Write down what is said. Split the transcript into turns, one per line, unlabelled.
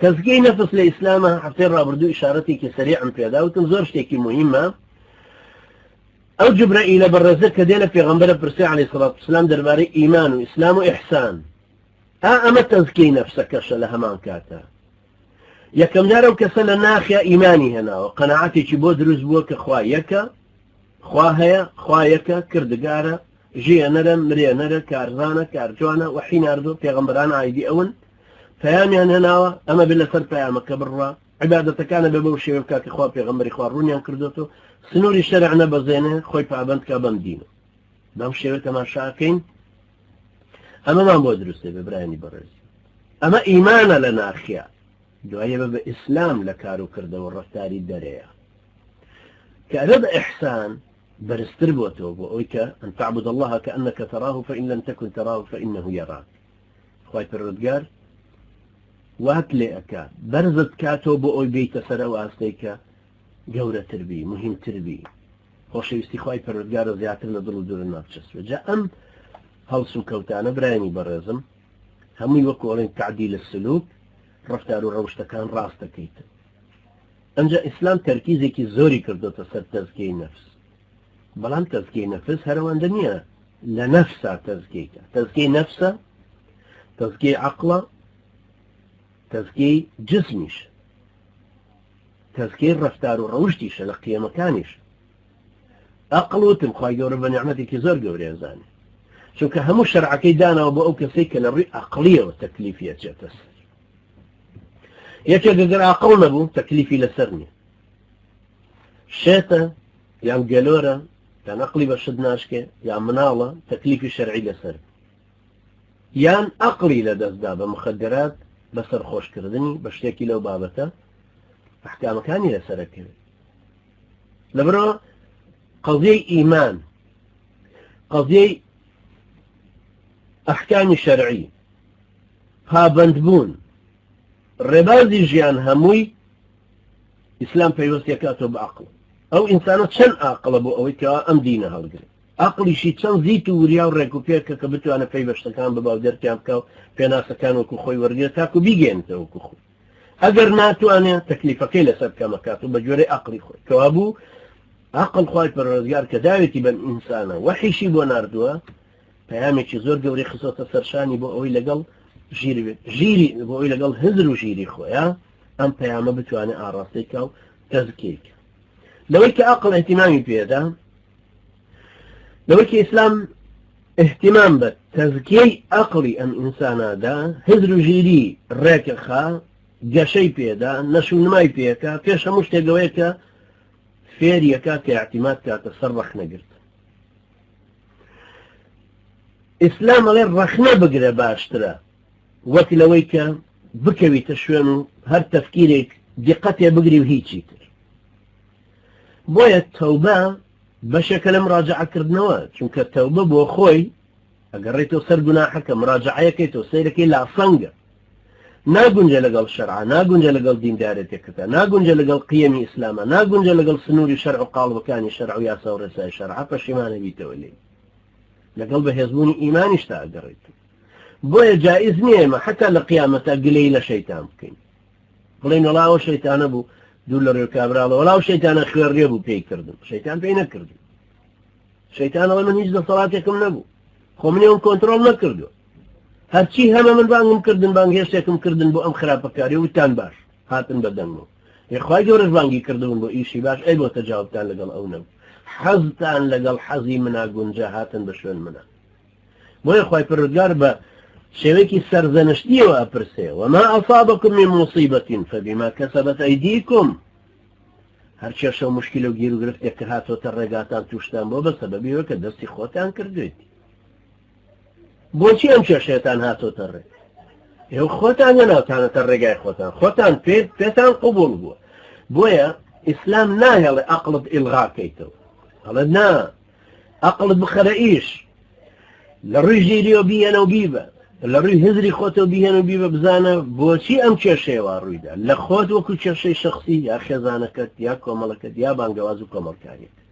تزكي نفس لإسلامها حتى رابردو إشارتك سريعا في هذا وتنظر شيء مهمة أو جبرائيل برزك دينا في غنبرة برسي عليه الصلاة والسلام درباري إيمان وإسلام وإحسان أما تزكي نفسك شلها ما كاتا يكم دارو كسل ناخيا إيماني هنا وقناعتي كبود رزبوك خوايك خوايك كردقارة جي نرى مريا نرى كارزانة كارجوانا وحين أرضو في غنبرانا عيدي أون فيامي هنا أما بالله سر فيامك برا عبادة كان ببوشي وكاك إخوة في غنبري إخوة رونيان كردوتو سنوري شرعنا بزينه خوي فعبند كابن دينه بوشي وكما شاكين أما ما بودرسي ببراهني برزي أما إيمانا لنا أخيا دعاية بإسلام لكارو كرده والرفتاري الدرية كأرد إحسان برستربوته وإيك أن تعبد الله كأنك تراه فإن لم تكن تراه فإنه يراك خوي الردقار وهكلئك برزت كاتو بأوي بيت سروا أستيك جورة تربي مهم تربي خوشي استخواي پروردگار زياتر لدل ودور النافشس وجاء أم هلسو كوتانا برايني برزم هم يوكولين تعديل السلوك رفتارو روشتكان راستكيت أنجا إسلام تركيزي كي زوري كردو تسر تزكي نفس بلان تزكي نفس هروان دنيا لنفسها تزكي نفسها تزكي عقله تزكي جسمش تذكير رفتار وروشتيش لقيا مكانش أقلو تمخواي جورب بنعمتك زور جوري زاني شو كهمو الشرع كيدانا وبأوك سيك للري أقلية وتكليفية تسر يكي قرأ أقلنا بو تكليفي لسرني شيطة يام قالورة يام أقلي بشدناشك يام منالة تكليفي شرعي لسر يام أقلي لدز دابا مخدرات بسر خوش كردني بشتاكي لو بابته أحكام كاني لسرك لبرا قضية إيمان قضية أحكام شرعي پابندبوون ڕێبازی ژیان هەمووی ئیسلام پەیوەستیەکاتەوە بە عەقڵ ئەو ئینسانە چەند عاقڵە بۆ ئەوەی کە ئەم دینە هەڵگرێت عەقڵیشی چەند زیت و وریا و ڕێک و پێکە کە بتوانە پێی بەشتەکان بباو دەرکیان بکە و پێناسەکان وەکو خۆی وەرگێت تاکو بیگەێنێتەوە وەکو خۆی ئەگەر ناتوانێت تەکلیفەکەی لەسەر بکەمەکات و بە گوێرەی عەقڵی خۆی کەوا بوو عەقڵ خوای پەروەردگار کە داوێتی بەم ئینسانە وەحیشی بۆ ناردووە پەیامێکی زۆر گەورەی خستۆتە سەرشانی بۆ ئەوەی لەگەڵ ژیری بۆ ئەوەی لەگەڵ هزر و ژیری خۆیە ئەم پەیامە بتوانێت ئاڕاستەیکە و تەزکیەکە لەوەی کە عەقڵ اهتیمامی پێدا لەوەی کە ئیسلام اهتمام بە تەزکیەی عەقڵی ئەم ئینسانەدا هزر و ژیری ڕێکەخا گەشەی پێدا نەشونمای پێەکە پێش هەموو شتێکەوەیە کە فێریەکە کە اعتیماد کاتە سەر ڕەخنەگرت ئیسلام ئەڵێ ڕەخنە بگرە باشترە وەک لەوەی کە بکەویتە شوێن و هەر تەفکیرێک دیقەتێ بگری و هیچی تر بۆیە تەوبە بەشێکە لە مراجعەکردنەوە چونکە تەوبە بۆ خۆی ئەگەڕێتەوە سەر گوناحەکە مراجعەیەکەیتەوە سەیرەکەی لاسەنگە ناگونجە لەگەڵ شەرع ناگونجە لەگەڵ دیندارێتێکەکە ناگونجە لەگەڵ قیەمی ئیسلامە ناگونجە لەگەڵ سنووری شەرع و قاڵبەکانی شەرع و یاسا و ڕێسای شەرع پەشیمانە بیتەوە لێ لەگەڵ بەهێزبوونی ئیمانیشتا ئەگەڕێت بۆیە جائز نییە ئێمە حتا لە قیامەتە گلەی لە شەیتان بکەین بڵێن وەڵا ئەو شەیتانە بوو دوو لە ڕێو کابراڵە وەڵا ئەو شەیتانە خوێڕێ بوو پێی کردم شەیتان پێی نەکردو شەیتانەوە من هیچ دەسەڵاتێکم نەبوو خۆ منێوم کۆنتڕۆڵ نەکردو هەرچی هەمە من بانگم کردن بانگهێشتێکم کردن بۆ ئەم خراپەکاری وتان باش هاتن بەدەنگەوە یخوای گەورەش بانگی کردبوون بۆ ئیشی باش ئەی بۆ تەجاوبتان لەگەڵ ئەو نەبوو حەزتان لەگەڵ حەزی منە گونجە هاتن بە شوێن منە بۆیە خوای پەروەردگار بە شێوەیەکی سەرزەنشتیەوە ئەپرسێ وما ئەصابەکم من مصیبەت فبما کەسەبەت ئەیدیکم هەرچی شەو موشکیلە و گیر و گرفتێک کە هاتۆتە ڕێگاتان تووشتان بۆ بە سەبەبیەوە کە دەستی خۆتان کردوێتی بۆچی ئەم کێشەیەتان هاتۆتە ڕێ ئێوە خۆتان هێناوتانەتە ڕێگای خۆتان پێتان قبوڵ بووە بۆیە ئیسلام ناهێڵێ عەقڵت ئیلغاکەیتەوە هەڵێ نا عەقڵت بخەرە ئیش لە ڕووی ژیریەوە بیهێنە و بیبە لە ڕووی هزری خۆتەوە بیهێنە و بیبە بزانە بۆچی ئەم کێشەیەوە ڕوویدا لە خۆت وەکو کێشەی شەخسی یا خێزانەکەت یا کۆمەڵەکەت یا بانگەواز و کۆمەڵکاریەکە